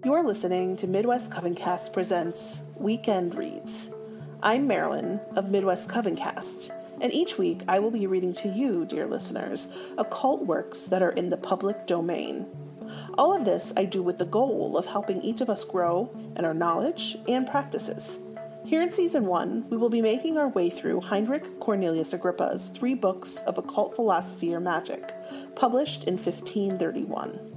You're listening to Midwest Covencast presents Weekend Reads. I'm Marilyn of Midwest Covencast, and each week I will be reading to you, dear listeners, occult works that are in the public domain. All of this I do with the goal of helping each of us grow in our knowledge and practices. Here in Season 1, we will be making our way through Heinrich Cornelius Agrippa's 3 books of occult philosophy or magic, published in 1531.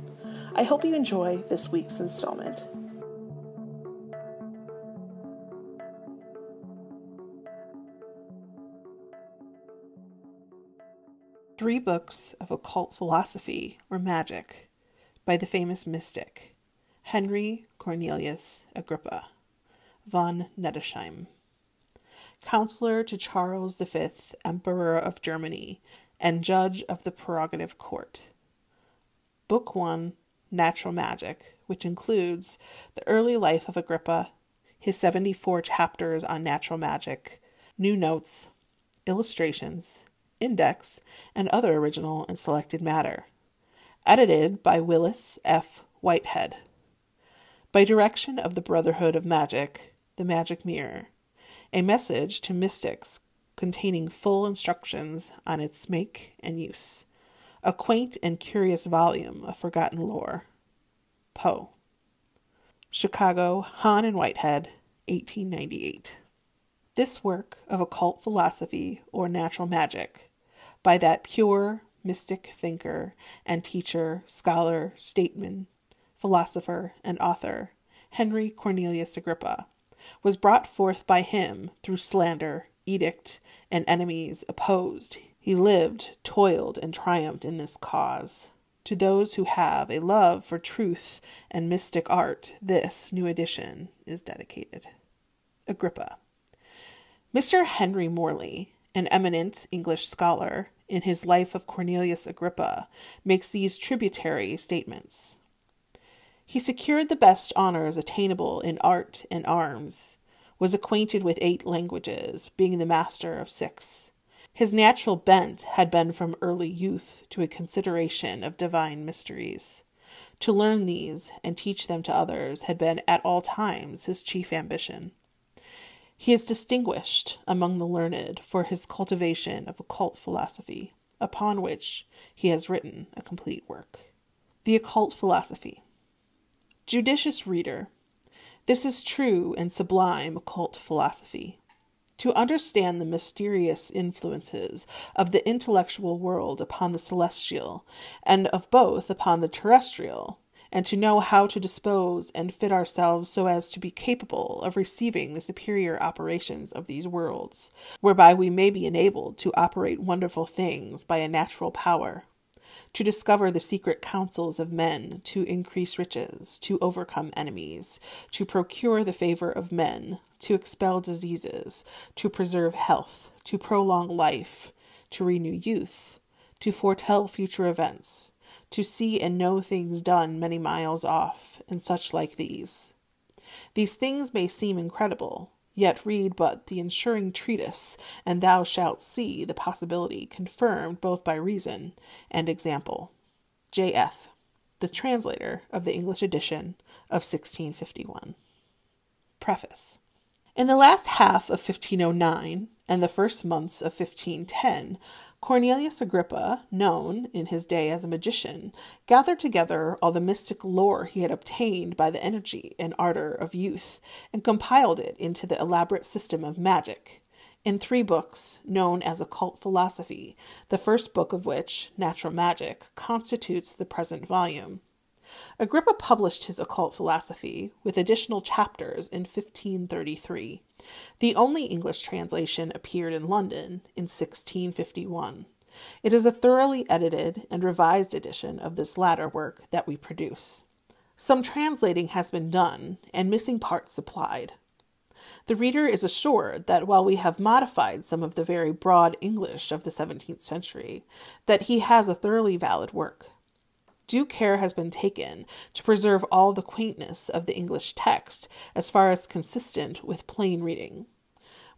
I hope you enjoy this week's installment. Three Books of Occult Philosophy or Magic by the famous mystic Heinrich Cornelius Agrippa, von Nettesheim, counselor to Charles V, Emperor of Germany, and judge of the prerogative court. Book 1, Natural Magic, which includes the early life of Agrippa, his 74 chapters on natural magic, new notes, illustrations, index, and other original and selected matter. Edited by Willis F. Whitehead. By direction of the Brotherhood of Magic, the Magic Mirror. A message to mystics containing full instructions on its make and use. A quaint and curious volume of forgotten lore. Poe. Chicago, Hahn and Whitehead, 1898. This work of occult philosophy or natural magic, by that pure, mystic thinker and teacher, scholar, statesman, philosopher, and author, Heinrich Cornelius Agrippa, was brought forth by him through slander, edict, and enemies opposed. He lived, toiled, and triumphed in this cause. To those who have a love for truth and mystic art, this new edition is dedicated. Agrippa. Mr. Henry Morley, an eminent English scholar, in his Life of Cornelius Agrippa, makes these tributary statements. He secured the best honors attainable in art and arms, was acquainted with 8 languages, being the master of 6. His natural bent had been from early youth to a consideration of divine mysteries. To learn these and teach them to others had been at all times his chief ambition. He is distinguished among the learned for his cultivation of occult philosophy, upon which he has written a complete work. The Occult Philosophy. Judicious reader, this is true and sublime occult philosophy. To understand the mysterious influences of the intellectual world upon the celestial, and of both upon the terrestrial, and to know how to dispose and fit ourselves so as to be capable of receiving the superior operations of these worlds, whereby we may be enabled to operate wonderful things by a natural power, to discover the secret counsels of men, to increase riches, to overcome enemies, to procure the favor of men, to expel diseases, to preserve health, to prolong life, to renew youth, to foretell future events, to see and know things done many miles off, and such like these. These things may seem incredible, yet read but the ensuring treatise, and thou shalt see the possibility confirmed both by reason and example. J.F., the translator of the English edition of 1651. Preface. In the last half of 1509 and the first months of 1510, Cornelius Agrippa, known in his day as a magician, gathered together all the mystic lore he had obtained by the energy and ardor of youth, and compiled it into the elaborate system of magic, in 3 books known as Occult Philosophy, the first book of which, Natural Magic, constitutes the present volume. Agrippa published his occult philosophy with additional chapters in 1533. The only English translation appeared in London in 1651. It is a thoroughly edited and revised edition of this latter work that we produce. Some translating has been done and missing parts supplied. The reader is assured that while we have modified some of the very broad English of the 17th century, that he has a thoroughly valid work. Due care has been taken to preserve all the quaintness of the English text as far as consistent with plain reading.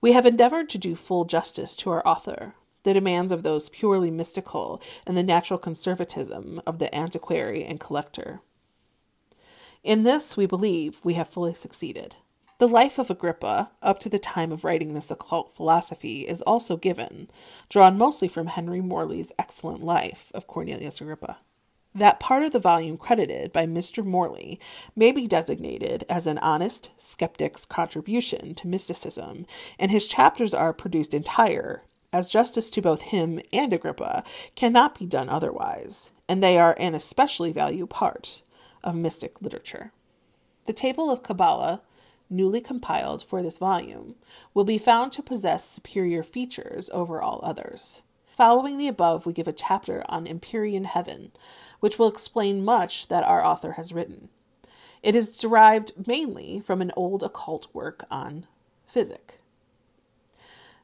We have endeavored to do full justice to our author, the demands of those purely mystical, and the natural conservatism of the antiquary and collector. In this, we believe, we have fully succeeded. The life of Agrippa, up to the time of writing this occult philosophy, is also given, drawn mostly from Henry Morley's excellent life of Cornelius Agrippa. That part of the volume credited by Mr. Morley may be designated as an honest skeptic's contribution to mysticism, and his chapters are produced entire, as justice to both him and Agrippa cannot be done otherwise, and they are an especially valued part of mystic literature. The table of Kabbalah, newly compiled for this volume, will be found to possess superior features over all others. Following the above, we give a chapter on Empyrean Heaven, which will explain much that our author has written. It is derived mainly from an old occult work on physic.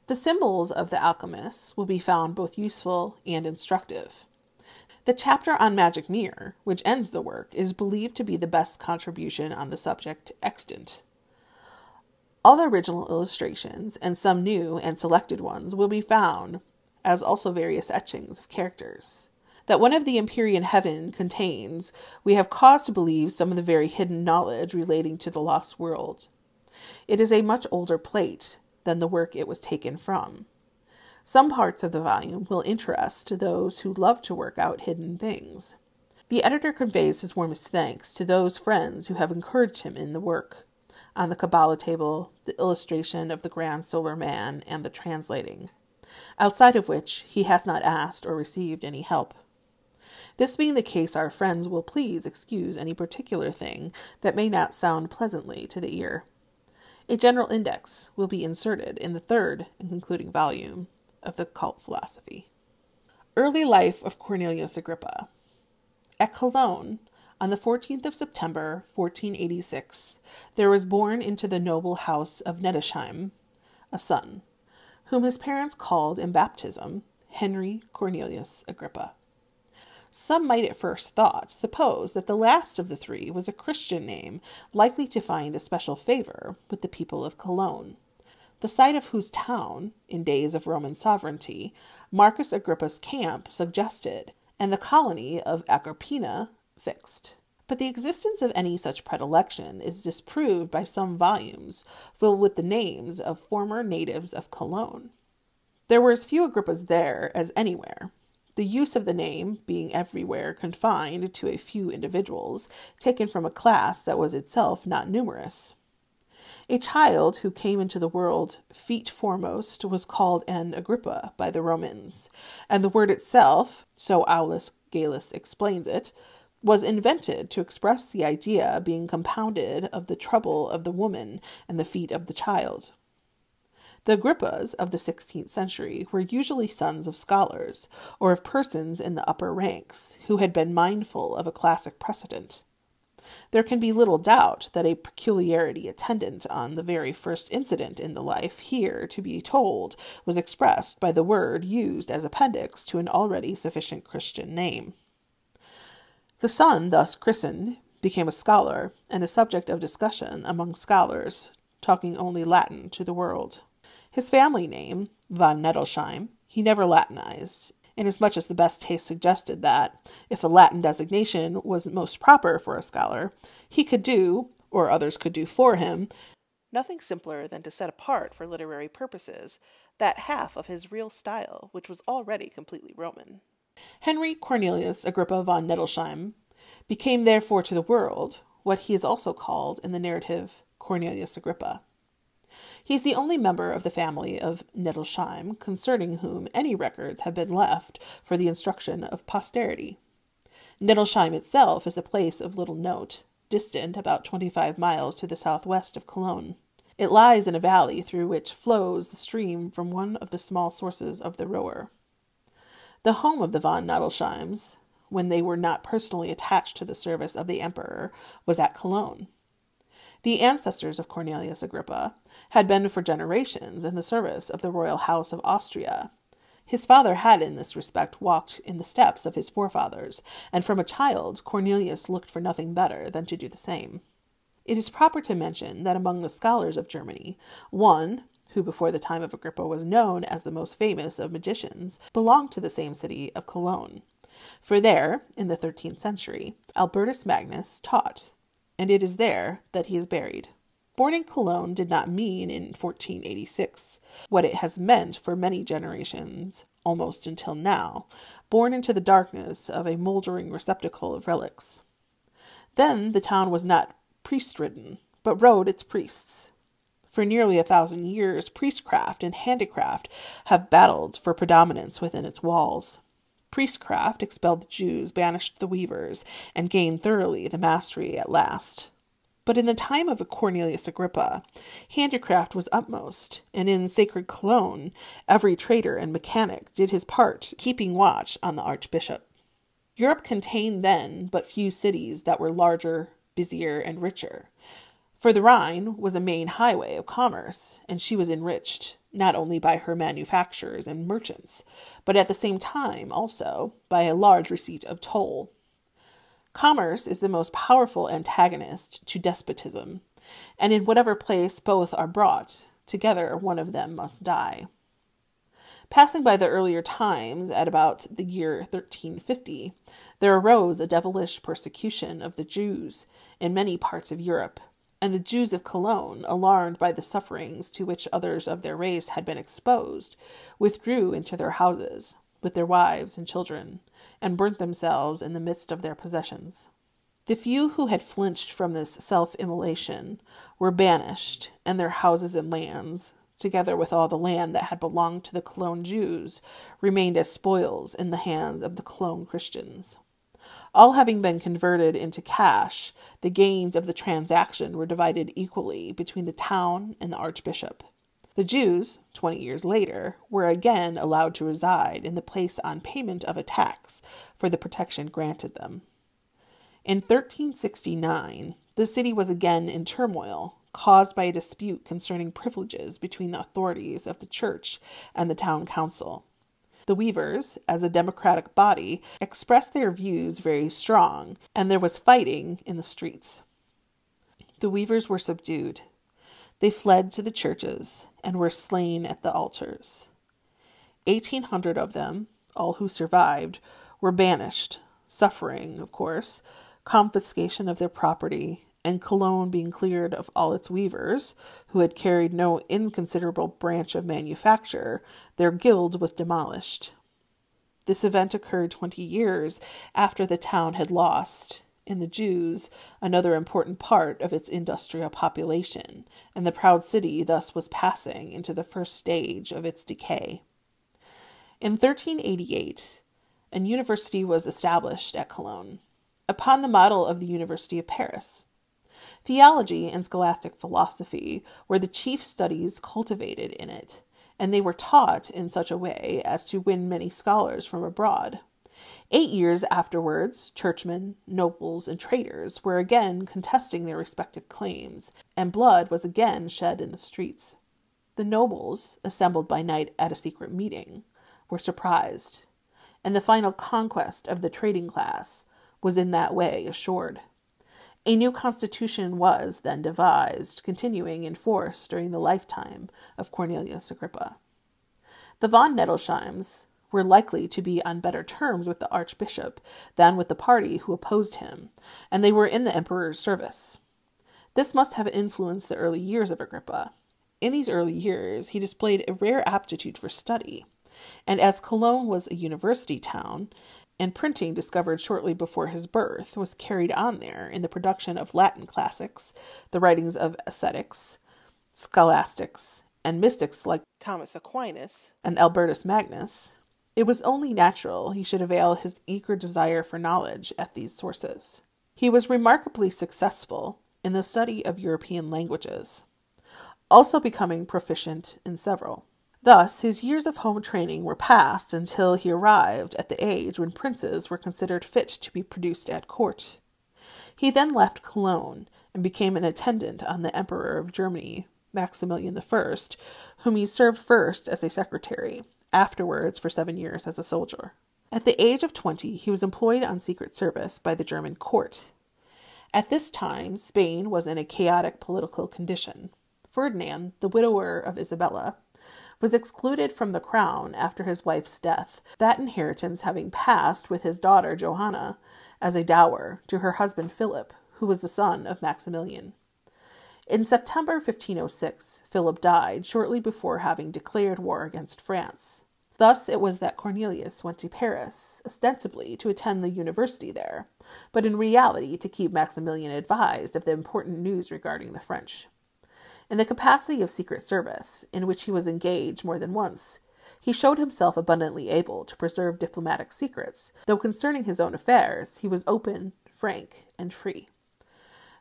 The symbols of the alchemists will be found both useful and instructive. The chapter on Magic Mirror, which ends the work, is believed to be the best contribution on the subject extant. All the original illustrations, and some new and selected ones, will be found, as also various etchings of characters. That one of the Empyrean Heaven contains, we have cause to believe, some of the very hidden knowledge relating to the lost world. It is a much older plate than the work it was taken from. Some parts of the volume will interest those who love to work out hidden things. The editor conveys his warmest thanks to those friends who have encouraged him in the work on the Kabbalah table, the illustration of the Grand Solar Man, and the translating, outside of which he has not asked or received any help. This being the case, our friends will please excuse any particular thing that may not sound pleasantly to the ear. A general index will be inserted in the third and concluding volume of the Occult Philosophy. Early life of Cornelius Agrippa. At Cologne, on the 14th of September, 1486, there was born into the noble house of Nettesheim a son, whom his parents called in baptism Henry Cornelius Agrippa. Some might at first thought suppose that the last of the three was a Christian name likely to find a special favor with the people of Cologne, the site of whose town, in days of Roman sovereignty, Marcus Agrippa's camp suggested, and the colony of Agrippina fixed. But the existence of any such predilection is disproved by some volumes filled with the names of former natives of Cologne. There were as few Agrippas there as anywhere, the use of the name being everywhere confined to a few individuals, taken from a class that was itself not numerous. A child who came into the world feet foremost was called an Agrippa by the Romans, and the word itself, so Aulus Gellius explains it, was invented to express the idea being compounded of the trouble of the woman and the feet of the child. The Agrippas of the 16th century were usually sons of scholars, or of persons in the upper ranks, who had been mindful of a classic precedent. There can be little doubt that a peculiarity attendant on the very first incident in the life here to be told was expressed by the word used as appendix to an already sufficient Christian name. The son, thus christened, became a scholar and a subject of discussion among scholars, talking only Latin to the world. His family name, von Nettesheim, he never Latinized, inasmuch as the best taste suggested that, if a Latin designation was most proper for a scholar, he could do, or others could do for him, nothing simpler than to set apart for literary purposes that half of his real style which was already completely Roman. Henry Cornelius Agrippa von Nettesheim became therefore to the world what he is also called in the narrative Cornelius Agrippa. He is the only member of the family of Nettesheim concerning whom any records have been left for the instruction of posterity. Nettesheim itself is a place of little note, distant about 25 miles to the southwest of Cologne. It lies in a valley through which flows the stream from one of the small sources of the Roer. The home of the von Nettelsheims, when they were not personally attached to the service of the emperor, was at Cologne. The ancestors of Cornelius Agrippa had been for generations in the service of the royal house of Austria. His father had in this respect walked in the steps of his forefathers, and from a child Cornelius looked for nothing better than to do the same. It is proper to mention that among the scholars of Germany, one, who before the time of Agrippa was known as the most famous of magicians, belonged to the same city of Cologne. For there, in the 13th century, Albertus Magnus taught, and it is there that he is buried. Born in Cologne did not mean in 1486 what it has meant for many generations, almost until now, born into the darkness of a moldering receptacle of relics. Then the town was not priest-ridden, but rode its priests. For nearly 1,000 years, priestcraft and handicraft have battled for predominance within its walls. Priestcraft expelled the Jews, banished the weavers, and gained thoroughly the mastery at last. But in the time of Cornelius Agrippa, handicraft was utmost, and in sacred Cologne, every trader and mechanic did his part, keeping watch on the archbishop. Europe contained then but few cities that were larger, busier, and richer. For the Rhine was a main highway of commerce, and she was enriched, not only by her manufacturers and merchants, but at the same time also by a large receipt of toll. Commerce is the most powerful antagonist to despotism, and in whatever place both are brought, together one of them must die. Passing by the earlier times at about the year 1350, there arose a devilish persecution of the Jews in many parts of Europe, and the Jews of Cologne, alarmed by the sufferings to which others of their race had been exposed, withdrew into their houses, with their wives and children, and burnt themselves in the midst of their possessions. The few who had flinched from this self-immolation were banished, and their houses and lands, together with all the land that had belonged to the Cologne Jews, remained as spoils in the hands of the Cologne Christians. All having been converted into cash, the gains of the transaction were divided equally between the town and the archbishop. The Jews, 20 years later, were again allowed to reside in the place on payment of a tax for the protection granted them. In 1369, the city was again in turmoil, caused by a dispute concerning privileges between the authorities of the church and the town council. The weavers, as a democratic body, expressed their views very strong, and there was fighting in the streets. The weavers were subdued. They fled to the churches and were slain at the altars. 1,800 of them, all who survived, were banished, suffering, of course, confiscation of their property, and Cologne being cleared of all its weavers, who had carried no inconsiderable branch of manufacture. Their guild was demolished. This event occurred 20 years after the town had lost, in the Jews, another important part of its industrial population, and the proud city thus was passing into the first stage of its decay. In 1388, a university was established at Cologne, upon the model of the University of Paris. Theology and scholastic philosophy were the chief studies cultivated in it, and they were taught in such a way as to win many scholars from abroad. 8 years afterwards, churchmen, nobles, and traders were again contesting their respective claims, and blood was again shed in the streets. The nobles, assembled by night at a secret meeting, were surprised, and the final conquest of the trading class was in that way assured. A new constitution was then devised, continuing in force during the lifetime of Cornelius Agrippa. The von Nettelsheims were likely to be on better terms with the archbishop than with the party who opposed him, and they were in the emperor's service. This must have influenced the early years of Agrippa. In these early years, he displayed a rare aptitude for study, and as Cologne was a university town, and printing, discovered shortly before his birth, was carried on there in the production of Latin classics, the writings of ascetics, scholastics, and mystics like Thomas Aquinas and Albertus Magnus, it was only natural he should avail his eager desire for knowledge at these sources. He was remarkably successful in the study of European languages, also becoming proficient in several. Thus, his years of home training were passed until he arrived at the age when princes were considered fit to be produced at court. He then left Cologne and became an attendant on the Emperor of Germany, Maximilian I, whom he served first as a secretary, afterwards for 7 years as a soldier. At the age of 20, he was employed on secret service by the German court. At this time, Spain was in a chaotic political condition. Ferdinand, the widower of Isabella, was excluded from the crown after his wife's death, that inheritance having passed with his daughter Johanna as a dower to her husband Philip, who was the son of Maximilian. In September 1506, Philip died shortly before having declared war against France. Thus it was that Cornelius went to Paris, ostensibly to attend the university there, but in reality to keep Maximilian advised of the important news regarding the French. In the capacity of secret service, in which he was engaged more than once, he showed himself abundantly able to preserve diplomatic secrets, though concerning his own affairs he was open, frank, and free.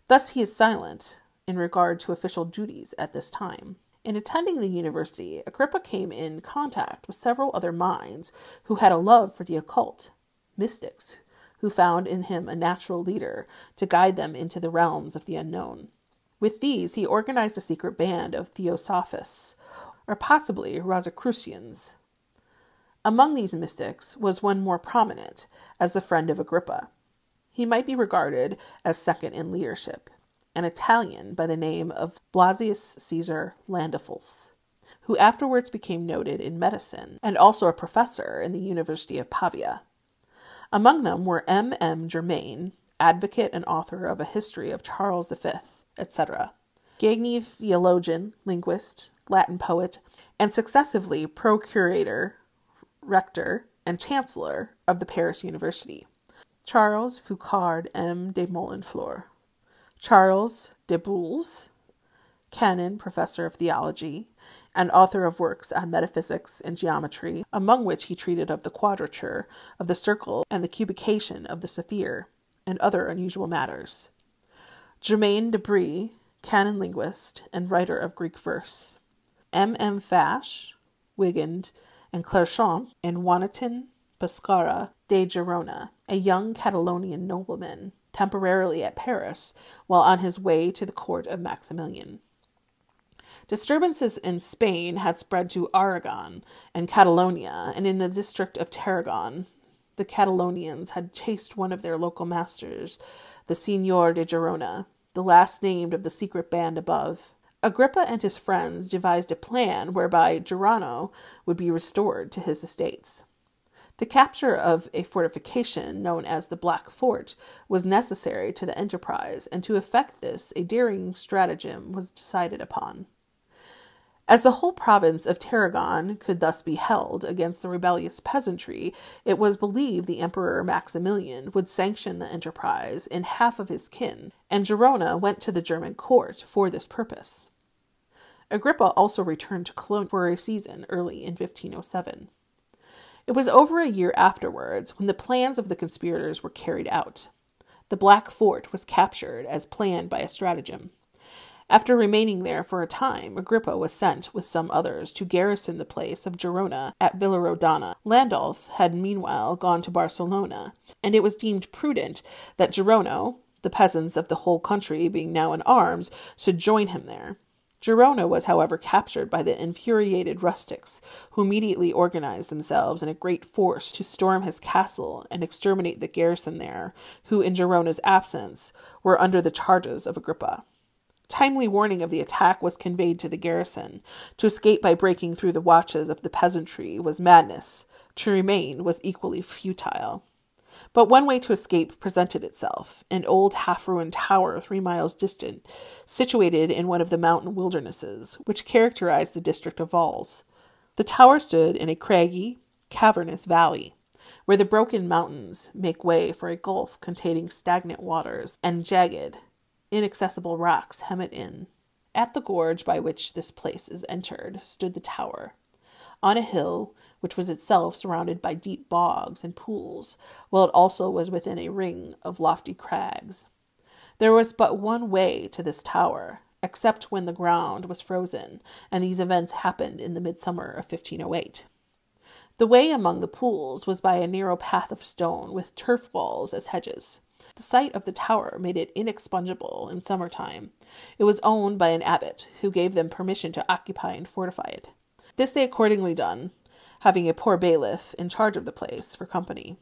Thus he is silent in regard to official duties at this time. In attending the university, Agrippa came in contact with several other minds who had a love for the occult, mystics, who found in him a natural leader to guide them into the realms of the unknown. With these, he organized a secret band of Theosophists, or possibly Rosicrucians. Among these mystics was one more prominent as the friend of Agrippa. He might be regarded as second in leadership, an Italian by the name of Blasius Caesar Landifus, who afterwards became noted in medicine and also a professor in the University of Pavia. Among them were M. Germain, advocate and author of a history of Charles V, etc., Gagny, theologian, linguist, Latin poet, and successively procurator, rector, and chancellor of the Paris University, Charles Foucard M. de Molenfleur, Charles de Boules, canon, professor of theology, and author of works on metaphysics and geometry, among which he treated of the quadrature of the circle and the cubication of the sphere, and other unusual matters. Germain de Brie, canon linguist and writer of Greek verse. M. Fash, Wigand, and Clerchamp, and Juanitin Pescara de Girona, a young Catalonian nobleman, temporarily at Paris while on his way to the court of Maximilian. Disturbances in Spain had spread to Aragon and Catalonia, and in the district of Tarragon, the Catalonians had chased one of their local masters, the Signor de Girona, the last named of the secret band above. Agrippa and his friends devised a plan whereby Girano would be restored to his estates. The capture of a fortification known as the Black Fort was necessary to the enterprise, and to effect this, a daring stratagem was decided upon. As the whole province of Tarragon could thus be held against the rebellious peasantry, it was believed the Emperor Maximilian would sanction the enterprise in half of his kin, and Girona went to the German court for this purpose. Agrippa also returned to Cologne for a season early in 1507. It was over a year afterwards when the plans of the conspirators were carried out. The Black Fort was captured as planned by a stratagem. After remaining there for a time, Agrippa was sent with some others to garrison the place of Girona at Villarodana. Landulf had meanwhile gone to Barcelona, and it was deemed prudent that Girona, the peasants of the whole country being now in arms, should join him there. Girona was, however, captured by the infuriated rustics, who immediately organized themselves in a great force to storm his castle and exterminate the garrison there, who, in Girona's absence, were under the charges of Agrippa. Timely warning of the attack was conveyed to the garrison. To escape by breaking through the watches of the peasantry was madness. To remain was equally futile. But one way to escape presented itself, an old half-ruined tower 3 miles distant, situated in one of the mountain wildernesses, which characterized the district of Valls. The tower stood in a craggy, cavernous valley, where the broken mountains make way for a gulf containing stagnant waters, and jagged, inaccessible rocks hem it in. At the gorge by which this place is entered stood the tower, on a hill which was itself surrounded by deep bogs and pools, while it also was within a ring of lofty crags. There was but one way to this tower, except when the ground was frozen, and these events happened in the midsummer of 1508. The way among the pools was by a narrow path of stone with turf walls as hedges. The site of the tower made it inexpugnable in summertime. It was owned by an abbot, who gave them permission to occupy and fortify it. This they accordingly done, having a poor bailiff in charge of the place for company.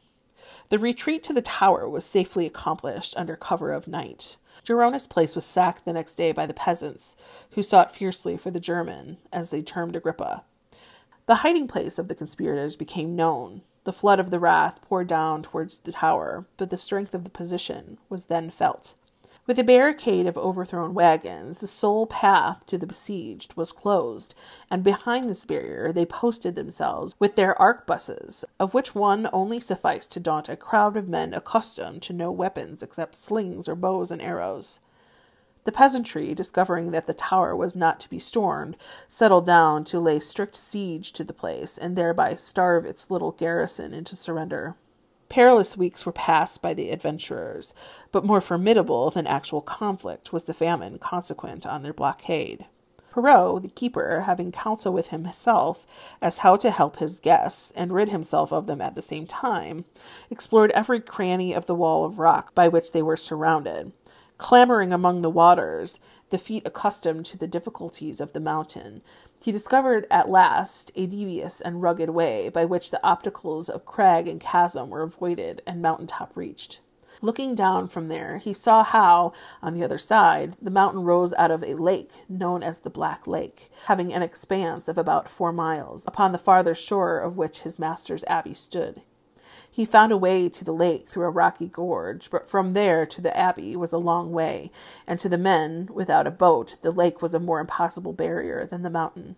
The retreat to the tower was safely accomplished under cover of night. Girona's place was sacked the next day by the peasants, who sought fiercely for the German, as they termed Agrippa. The hiding place of the conspirators became known. The flood of the wrath poured down towards the tower, but the strength of the position was then felt. With a barricade of overthrown wagons, the sole path to the besieged was closed, and behind this barrier they posted themselves with their arquebuses, of which one only sufficed to daunt a crowd of men accustomed to no weapons except slings or bows and arrows. The peasantry, discovering that the tower was not to be stormed, settled down to lay strict siege to the place, and thereby starve its little garrison into surrender. Perilous weeks were passed by the adventurers, but more formidable than actual conflict was the famine consequent on their blockade. Perrault, the keeper, having counsel with himself as how to help his guests and rid himself of them at the same time, explored every cranny of the wall of rock by which they were surrounded. Clambering among the waters, the feet accustomed to the difficulties of the mountain, he discovered at last a devious and rugged way by which the obstacles of crag and chasm were avoided and mountain-top reached. Looking down from there, he saw how, on the other side, the mountain rose out of a lake known as the Black Lake, having an expanse of about 4 miles, upon the farther shore of which his master's abbey stood. He found a way to the lake through a rocky gorge, but from there to the abbey was a long way, and to the men, without a boat, the lake was a more impassable barrier than the mountain.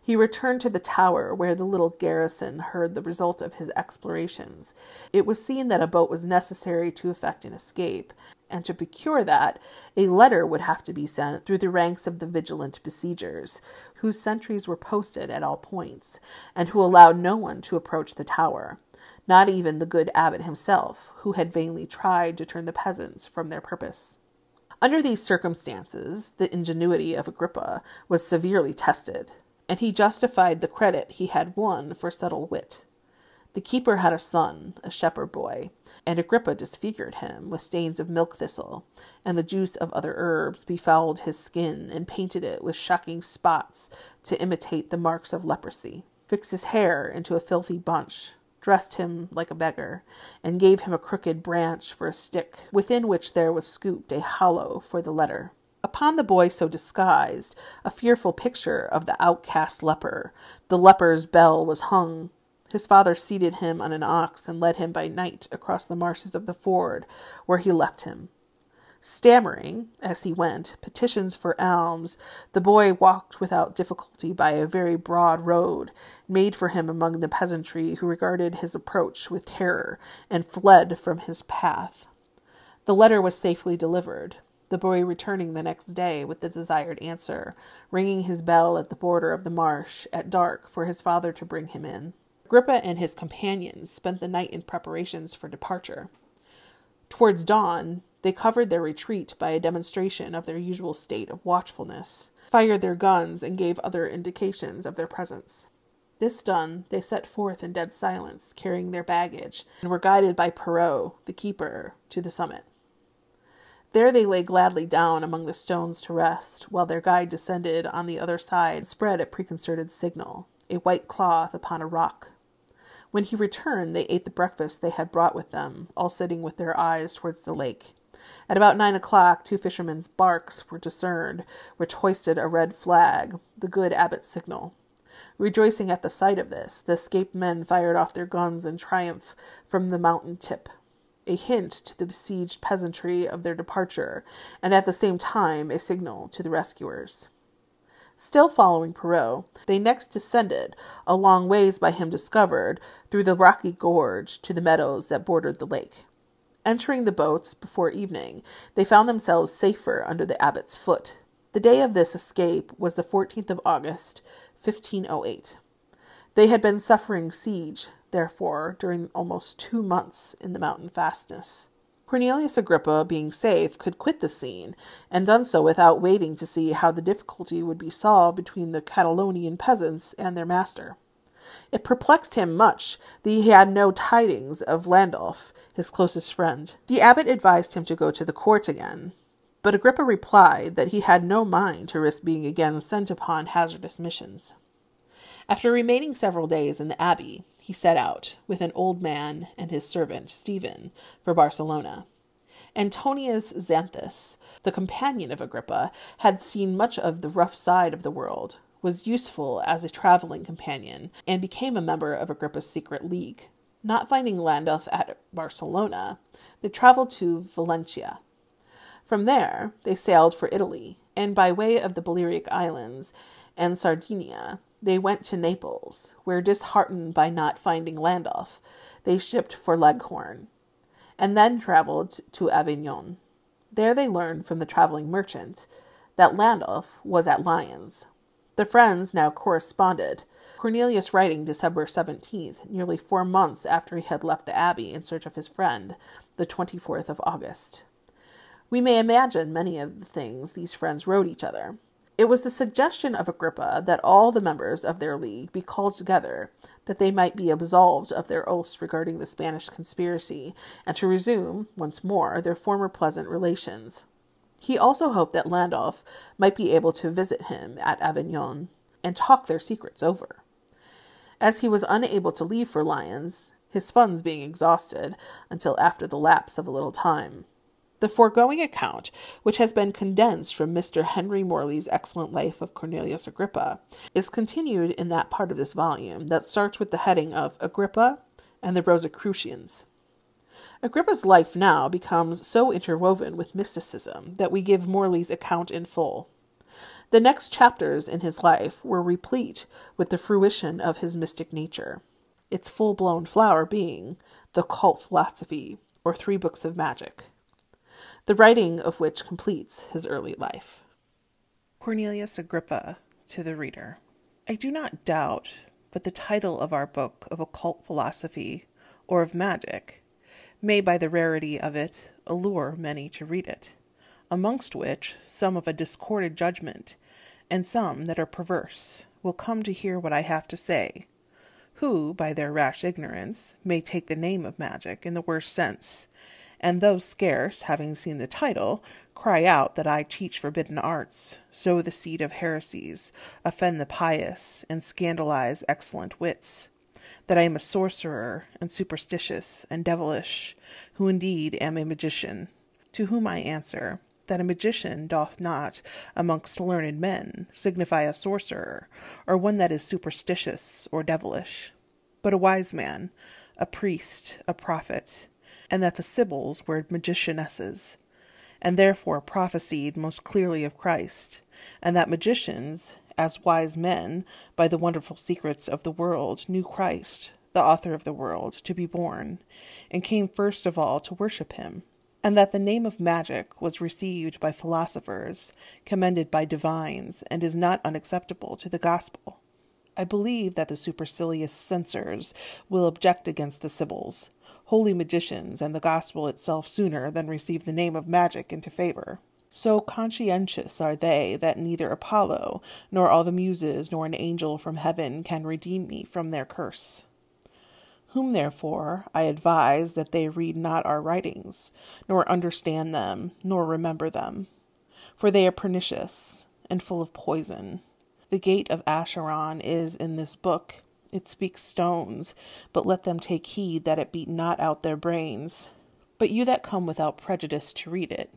He returned to the tower, where the little garrison heard the result of his explorations. It was seen that a boat was necessary to effect an escape, and to procure that, a letter would have to be sent through the ranks of the vigilant besiegers, whose sentries were posted at all points, and who allowed no one to approach the tower. Not even the good abbot himself, who had vainly tried to turn the peasants from their purpose. Under these circumstances, the ingenuity of Agrippa was severely tested, and he justified the credit he had won for subtle wit. The keeper had a son, a shepherd boy, and Agrippa disfigured him with stains of milk thistle, and the juice of other herbs befouled his skin and painted it with shocking spots to imitate the marks of leprosy, fixed his hair into a filthy bunch, dressed him like a beggar, and gave him a crooked branch for a stick, within which there was scooped a hollow for the letter. Upon the boy so disguised, a fearful picture of the outcast leper, the leper's bell, was hung. His father seated him on an ox and led him by night across the marshes of the ford, where he left him. Stammering, as he went, petitions for alms, the boy walked without difficulty by a very broad road, made for him among the peasantry, who regarded his approach with terror, and fled from his path. The letter was safely delivered, the boy returning the next day with the desired answer, ringing his bell at the border of the marsh at dark for his father to bring him in. Agrippa and his companions spent the night in preparations for departure. Towards dawn, they covered their retreat by a demonstration of their usual state of watchfulness, fired their guns, and gave other indications of their presence. This done, they set forth in dead silence, carrying their baggage, and were guided by Perrault, the keeper, to the summit. There they lay gladly down among the stones to rest, while their guide descended on the other side, spread a preconcerted signal, a white cloth upon a rock. When he returned, they ate the breakfast they had brought with them, all sitting with their eyes towards the lake. At about 9 o'clock, 2 fishermen's barks were discerned, which hoisted a red flag, the good abbot's signal. Rejoicing at the sight of this, the escaped men fired off their guns in triumph from the mountain tip, a hint to the besieged peasantry of their departure, and at the same time a signal to the rescuers. Still following Perrault, they next descended, a long ways by him discovered, through the rocky gorge to the meadows that bordered the lake. Entering the boats before evening, they found themselves safer under the abbot's foot. The day of this escape was the 14th of August, 1508. They had been suffering siege, therefore, during almost 2 months in the mountain fastness. Cornelius Agrippa, being safe, could quit the scene, and done so without waiting to see how the difficulty would be solved between the Catalonian peasants and their master. It perplexed him much that he had no tidings of Landulf, his closest friend. The abbot advised him to go to the court again, but Agrippa replied that he had no mind to risk being again sent upon hazardous missions. After remaining several days in the abbey, he set out, with an old man and his servant, Stephen, for Barcelona. Antonius Xanthus, the companion of Agrippa, had seen much of the rough side of the world, was useful as a traveling companion, and became a member of Agrippa's secret league. Not finding Landulf at Barcelona, they traveled to Valencia. From there, they sailed for Italy, and by way of the Balearic Islands and Sardinia, they went to Naples, where, disheartened by not finding Landulf, they shipped for Leghorn, and then traveled to Avignon. There they learned from the traveling merchant that Landulf was at Lyons. The friends now corresponded, Cornelius writing December 17th, nearly 4 months after he had left the abbey in search of his friend, the 24th of August. We may imagine many of the things these friends wrote each other. It was the suggestion of Agrippa that all the members of their league be called together, that they might be absolved of their oaths regarding the Spanish conspiracy, and to resume, once more, their former pleasant relations. He also hoped that Landulf might be able to visit him at Avignon, and talk their secrets over. As he was unable to leave for Lyons, his funds being exhausted until after the lapse of a little time. The foregoing account, which has been condensed from Mr. Henry Morley's excellent life of Cornelius Agrippa, is continued in that part of this volume that starts with the heading of Agrippa and the Rosicrucians. Agrippa's life now becomes so interwoven with mysticism that we give Morley's account in full. The next chapters in his life were replete with the fruition of his mystic nature, its full-blown flower being the Occult Philosophy, or 3 books of magic, the writing of which completes his early life. Cornelius Agrippa to the reader. I do not doubt but the title of our book of occult philosophy, or of magic, may by the rarity of it allure many to read it, amongst which some of a discorded judgment, and some that are perverse, will come to hear what I have to say, who, by their rash ignorance, may take the name of magic in the worst sense, and though scarce, having seen the title, cry out that I teach forbidden arts, sow the seed of heresies, offend the pious, and scandalize excellent wits, that I am a sorcerer, and superstitious, and devilish, who indeed am a magician, to whom I answer, that a magician doth not, amongst learned men, signify a sorcerer, or one that is superstitious or devilish, but a wise man, a priest, a prophet, and that the Sibyls were magicianesses, and therefore prophesied most clearly of Christ, and that magicians, as wise men, by the wonderful secrets of the world, knew Christ, the author of the world, to be born, and came first of all to worship him, and that the name of magic was received by philosophers, commended by divines, and is not unacceptable to the gospel. I believe that the supercilious censors will object against the Sibyls, holy magicians, and the gospel itself sooner than receive the name of magic into favor. So conscientious are they that neither Apollo, nor all the muses, nor an angel from heaven can redeem me from their curse. Whom therefore I advise that they read not our writings, nor understand them, nor remember them, for they are pernicious, and full of poison. The gate of Acheron is in this book. It speaks stones, but let them take heed that it beat not out their brains. But you that come without prejudice to read it,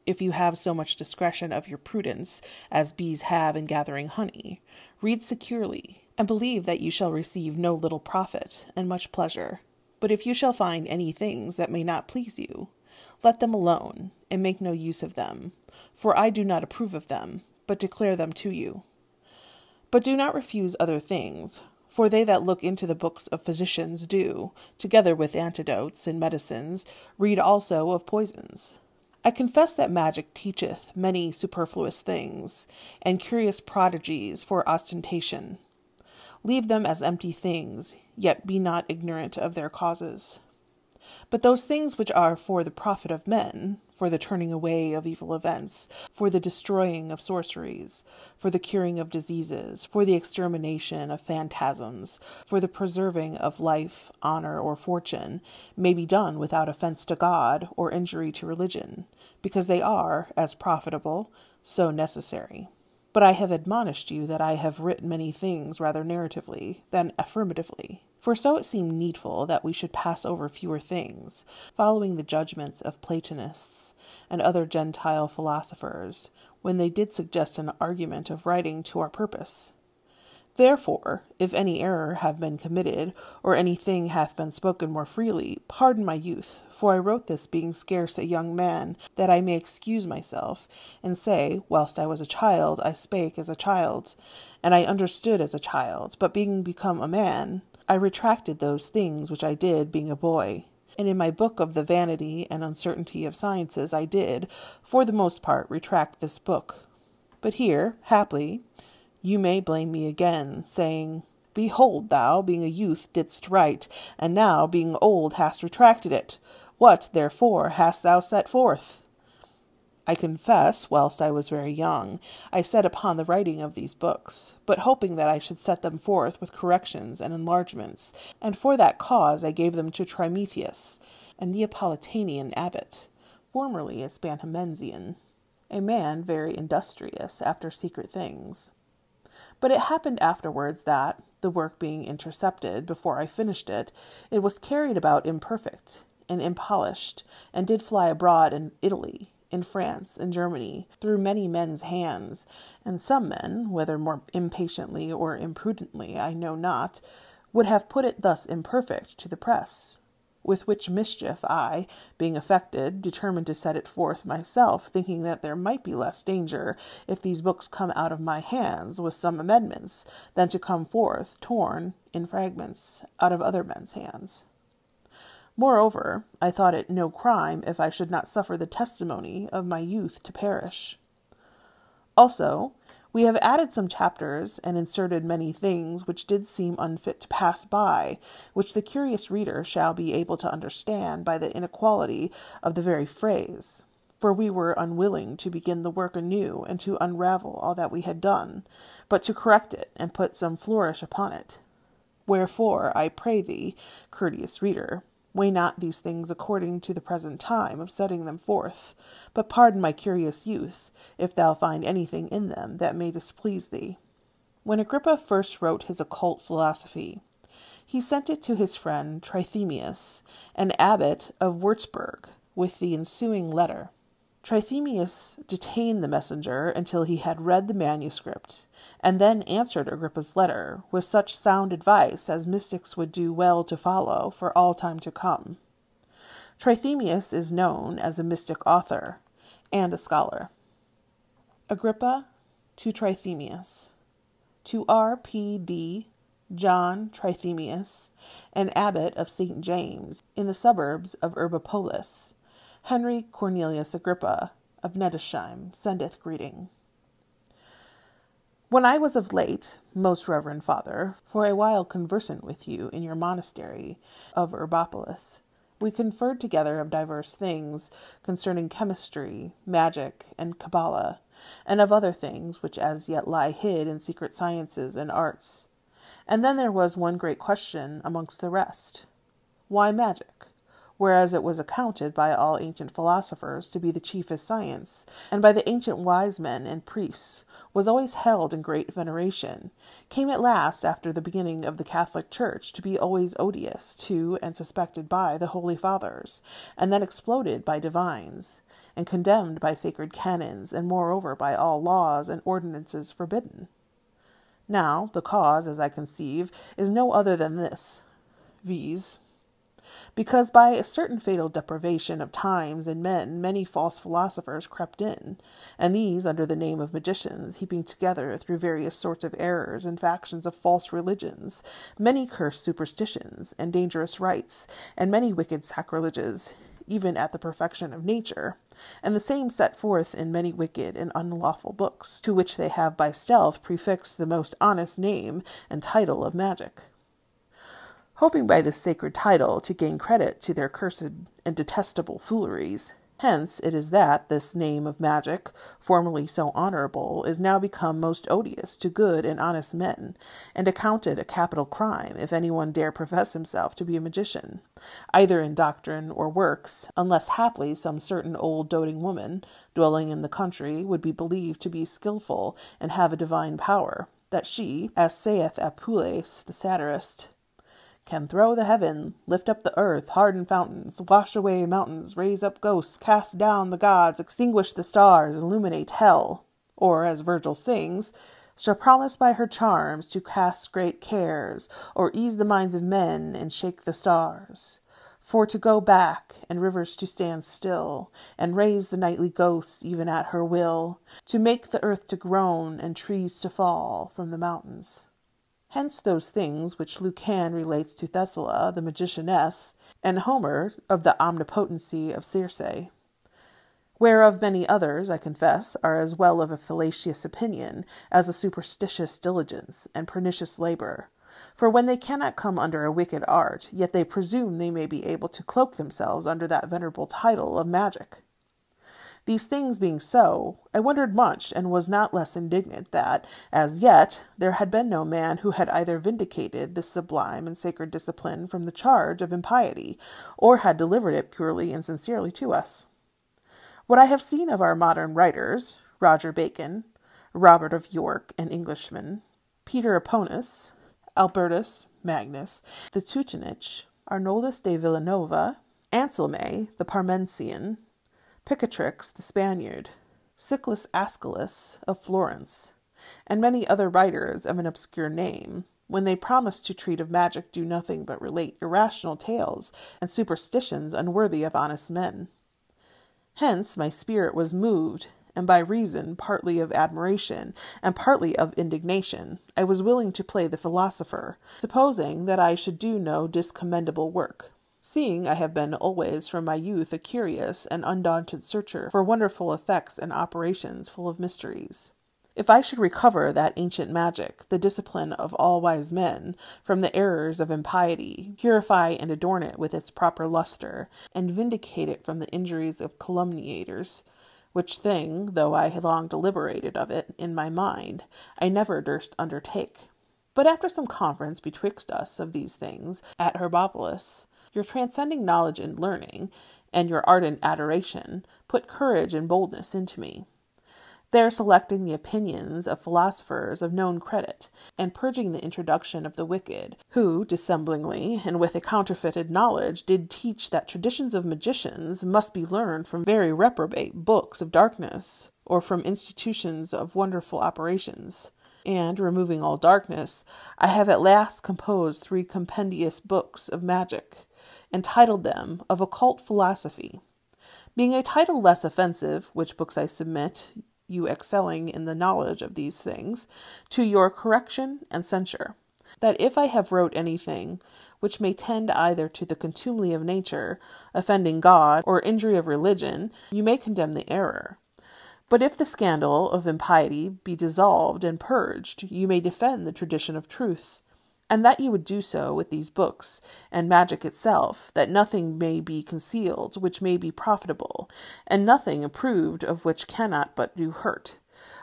if you have so much discretion of your prudence as bees have in gathering honey, read securely, and believe that you shall receive no little profit and much pleasure. But if you shall find any things that may not please you, let them alone, and make no use of them, for I do not approve of them, but declare them to you. But do not refuse other things, for they that look into the books of physicians do, together with antidotes and medicines, read also of poisons. I confess that magic teacheth many superfluous things, and curious prodigies for ostentation. Leave them as empty things, yet be not ignorant of their causes. But those things which are for the profit of men, for the turning away of evil events, for the destroying of sorceries, for the curing of diseases, for the extermination of phantasms, for the preserving of life, honor, or fortune, may be done without offense to God or injury to religion, because they are, as profitable, so necessary. But I have admonished you that I have written many things rather narratively than affirmatively. For so it seemed needful that we should pass over fewer things, following the judgments of Platonists and other Gentile philosophers, when they did suggest an argument of writing to our purpose. Therefore, if any error have been committed, or any thing hath been spoken more freely, pardon my youth, for I wrote this being scarce a young man, that I may excuse myself, and say, whilst I was a child, I spake as a child, and I understood as a child, but being become a man, I retracted those things which I did being a boy. And in my book of the vanity and uncertainty of sciences I did, for the most part, retract this book. But here, haply, you may blame me again, saying, Behold, thou, being a youth, didst write, and now, being old, hast retracted it. What, therefore, hast thou set forth? I confess, whilst I was very young, I set upon the writing of these books, but hoping that I should set them forth with corrections and enlargements, and for that cause I gave them to Trimethius, a Neapolitanian abbot, formerly a Spanhamensian, a man very industrious after secret things. But it happened afterwards that, the work being intercepted before I finished it, it was carried about imperfect and impolished, and did fly abroad in Italy, in France, in Germany, through many men's hands, and some men, whether more impatiently or imprudently, I know not, would have put it thus imperfect to the press. With which mischief I, being affected, determined to set it forth myself, thinking that there might be less danger, if these books come out of my hands with some amendments, than to come forth, torn, in fragments, out of other men's hands. Moreover, I thought it no crime if I should not suffer the testimony of my youth to perish. Also, we have added some chapters and inserted many things which did seem unfit to pass by, which the curious reader shall be able to understand by the inequality of the very phrase. For we were unwilling to begin the work anew and to unravel all that we had done, but to correct it and put some flourish upon it. Wherefore, I pray thee, courteous reader, weigh not these things according to the present time of setting them forth, but pardon my curious youth, if thou find anything in them that may displease thee. When Agrippa first wrote his occult philosophy, he sent it to his friend Trithemius, an abbot of Würzburg, with the ensuing letter. Trithemius detained the messenger until he had read the manuscript, and then answered Agrippa's letter with such sound advice as mystics would do well to follow for all time to come. Trithemius is known as a mystic author and a scholar. Agrippa to Trithemius. To R.P.D. John Trithemius, an abbot of St. James, in the suburbs of Urbipolis, Heinrich Cornelius Agrippa of Nettesheim sendeth greeting. When I was of late, most reverend Father, for a while conversant with you in your monastery of Urbipolis, we conferred together of divers things concerning chemistry, magic, and Kabbalah, and of other things which as yet lie hid in secret sciences and arts. And then there was one great question amongst the rest. Why magic? Whereas it was accounted by all ancient philosophers to be the chiefest science, and by the ancient wise men and priests was always held in great veneration, came at last after the beginning of the Catholic Church to be always odious to and suspected by the Holy Fathers, and then exploded by divines, and condemned by sacred canons, and moreover by all laws and ordinances forbidden. Now, the cause, as I conceive, is no other than this, viz., because by a certain fatal depravation of times and men many false philosophers crept in, and these, under the name of magicians, heaping together through various sorts of errors and factions of false religions, many cursed superstitions and dangerous rites, and many wicked sacrileges, even at the perfection of nature, and the same set forth in many wicked and unlawful books, to which they have by stealth prefixed the most honest name and title of magic, hoping by this sacred title to gain credit to their cursed and detestable fooleries. Hence it is that this name of magic, formerly so honorable, is now become most odious to good and honest men, and accounted a capital crime if anyone dare profess himself to be a magician, either in doctrine or works, unless haply some certain old doting woman, dwelling in the country, would be believed to be skilful and have a divine power, that she, as saith Apuleius the satirist, can throw the heaven, lift up the earth, harden fountains, wash away mountains, raise up ghosts, cast down the gods, extinguish the stars, illuminate hell. Or, as Virgil sings, shall promise by her charms to cast great cares, or ease the minds of men and shake the stars. For to go back, and rivers to stand still, and raise the nightly ghosts even at her will, to make the earth to groan, and trees to fall from the mountains. Hence those things which Lucan relates to Thessalia, the magicianess, and Homer of the omnipotency of Circe. Whereof many others, I confess, are as well of a fallacious opinion as a superstitious diligence and pernicious labour. For when they cannot come under a wicked art, yet they presume they may be able to cloak themselves under that venerable title of magic. These things being so, I wondered much, and was not less indignant that, as yet, there had been no man who had either vindicated this sublime and sacred discipline from the charge of impiety, or had delivered it purely and sincerely to us. What I have seen of our modern writers, Roger Bacon, Robert of York, an Englishman, Peter Aponus, Albertus Magnus, the Teutonich, Arnoldus de Villanova, Anselme, the Parmensian, Picatrix, the Spaniard, Siculus Aeschylus of Florence, and many other writers of an obscure name, when they promise to treat of magic, do nothing but relate irrational tales and superstitions unworthy of honest men. Hence my spirit was moved, and by reason partly of admiration and partly of indignation, I was willing to play the philosopher, supposing that I should do no discommendable work, seeing I have been always from my youth a curious and undaunted searcher for wonderful effects and operations full of mysteries. If I should recover that ancient magic, the discipline of all wise men, from the errors of impiety, purify and adorn it with its proper lustre, and vindicate it from the injuries of calumniators, which thing, though I had long deliberated of it in my mind, I never durst undertake. But after some conference betwixt us of these things at Herbopolis, your transcending knowledge and learning, and your ardent adoration, put courage and boldness into me. There selecting the opinions of philosophers of known credit, and purging the introduction of the wicked, who, dissemblingly, and with a counterfeited knowledge, did teach that traditions of magicians must be learned from very reprobate books of darkness, or from institutions of wonderful operations. And, removing all darkness, I have at last composed 3 compendious books of magic, entitled them of Occult Philosophy. Being a title less offensive, which books I submit, you excelling in the knowledge of these things, to your correction and censure, that if I have wrote anything which may tend either to the contumely of nature, offending God, or injury of religion, you may condemn the error. But if the scandal of impiety be dissolved and purged, you may defend the tradition of truth, and that you would do so with these books, and magic itself, that nothing may be concealed which may be profitable, and nothing approved of which cannot but do hurt.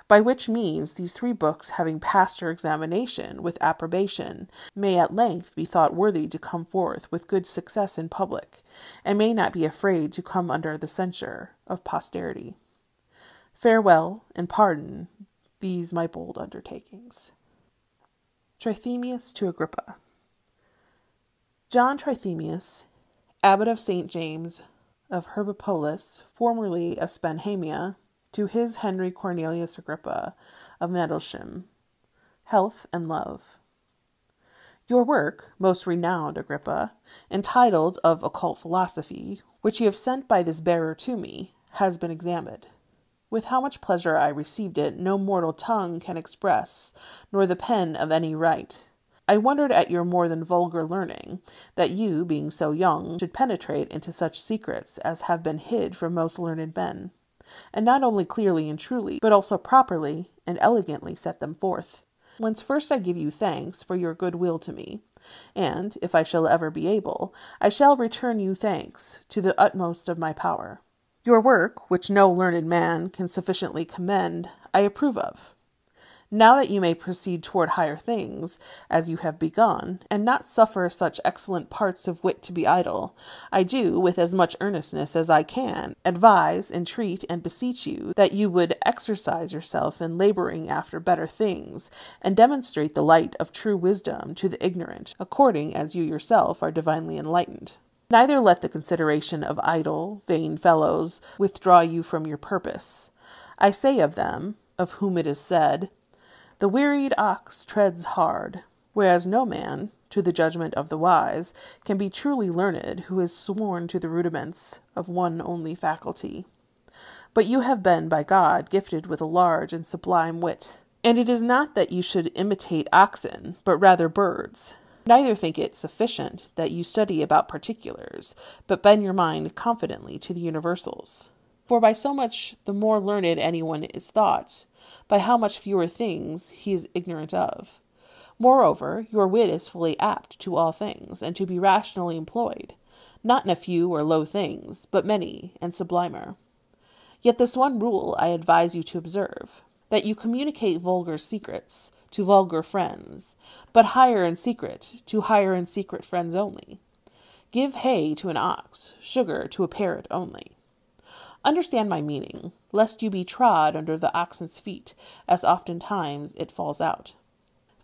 By which means these 3 books, having passed your examination with approbation, may at length be thought worthy to come forth with good success in public, and may not be afraid to come under the censure of posterity. Farewell, and pardon these my bold undertakings. Trithemius to Agrippa. John Trithemius, abbot of St. James of Herbopolis, formerly of Spanhamia, to his Heinrich Cornelius Agrippa of Medelsheim, health and love. Your work, most renowned Agrippa, entitled of Occult Philosophy, which you have sent by this bearer to me, has been examined. With how much pleasure I received it, no mortal tongue can express, nor the pen of any write. I wondered at your more than vulgar learning, that you, being so young, should penetrate into such secrets as have been hid from most learned men, and not only clearly and truly, but also properly and elegantly set them forth. Whence first I give you thanks for your good will to me, and, if I shall ever be able, I shall return you thanks to the utmost of my power. Your work, which no learned man can sufficiently commend, I approve of. Now that you may proceed toward higher things, as you have begun, and not suffer such excellent parts of wit to be idle, I do, with as much earnestness as I can, advise, entreat, and beseech you, that you would exercise yourself in laboring after better things, and demonstrate the light of true wisdom to the ignorant, according as you yourself are divinely enlightened. Neither let the consideration of idle, vain fellows withdraw you from your purpose. I say of them, of whom it is said, The wearied ox treads hard, whereas no man, to the judgment of the wise, can be truly learned who is sworn to the rudiments of one only faculty. But you have been, by God, gifted with a large and sublime wit. And it is not that you should imitate oxen, but rather birds. Neither think it sufficient that you study about particulars, but bend your mind confidently to the universals. For by so much the more learned anyone is thought, by how much fewer things he is ignorant of. Moreover, your wit is fully apt to all things, and to be rationally employed, not in a few or low things, but many and sublimer. Yet this one rule I advise you to observe, that you communicate vulgar secrets to vulgar friends, but higher in secret to higher in secret friends only. Give hay to an ox, sugar to a parrot only. Understand my meaning, lest you be trod under the oxen's feet, as oftentimes it falls out.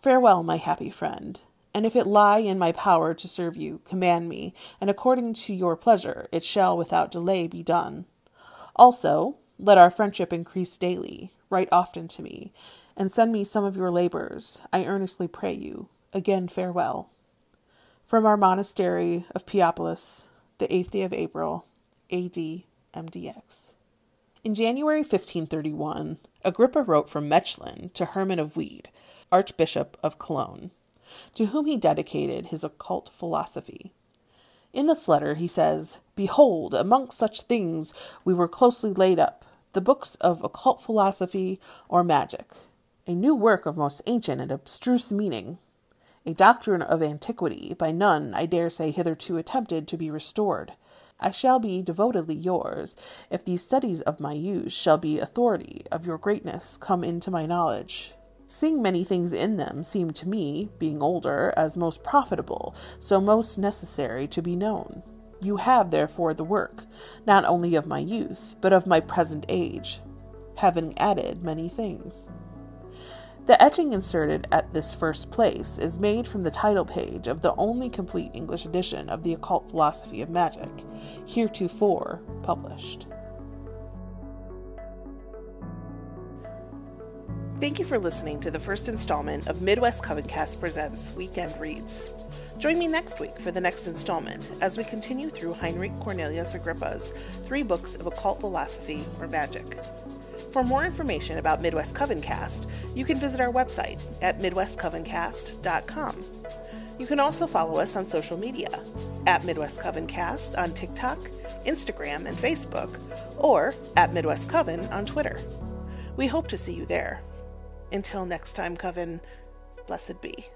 Farewell, my happy friend, and if it lie in my power to serve you, command me, and according to your pleasure it shall without delay be done. Also, let our friendship increase daily. Write often to me, and send me some of your labors. I earnestly pray you. Again, farewell. From our monastery of Piopolis, the 8th day of April, A.D. MDX. In January 1531, Agrippa wrote from Mechlin to Herman of Wied, Archbishop of Cologne, to whom he dedicated his occult philosophy. In this letter he says, "Behold, amongst such things we were closely laid up, the books of occult philosophy or magic, a new work of most ancient and abstruse meaning, a doctrine of antiquity, by none, I dare say, hitherto attempted to be restored. I shall be devotedly yours, if these studies of my use shall be authority of your greatness come into my knowledge. Seeing many things in them seem to me, being older, as most profitable, so most necessary to be known. You have, therefore, the work, not only of my youth, but of my present age, having added many things." The etching inserted at this first place is made from the title page of the only complete English edition of the Occult Philosophy of Magic, heretofore published. Thank you for listening to the first installment of Midwest Covencast Presents Weekend Reads. Join me next week for the next installment as we continue through Heinrich Cornelius Agrippa's 3 books of occult philosophy or magic. For more information about Midwest Covencast, you can visit our website at midwestcovencast.com. You can also follow us on social media at Midwest Covencast on TikTok, Instagram, and Facebook, or at Midwest Coven on Twitter. We hope to see you there. Until next time, Coven, blessed be.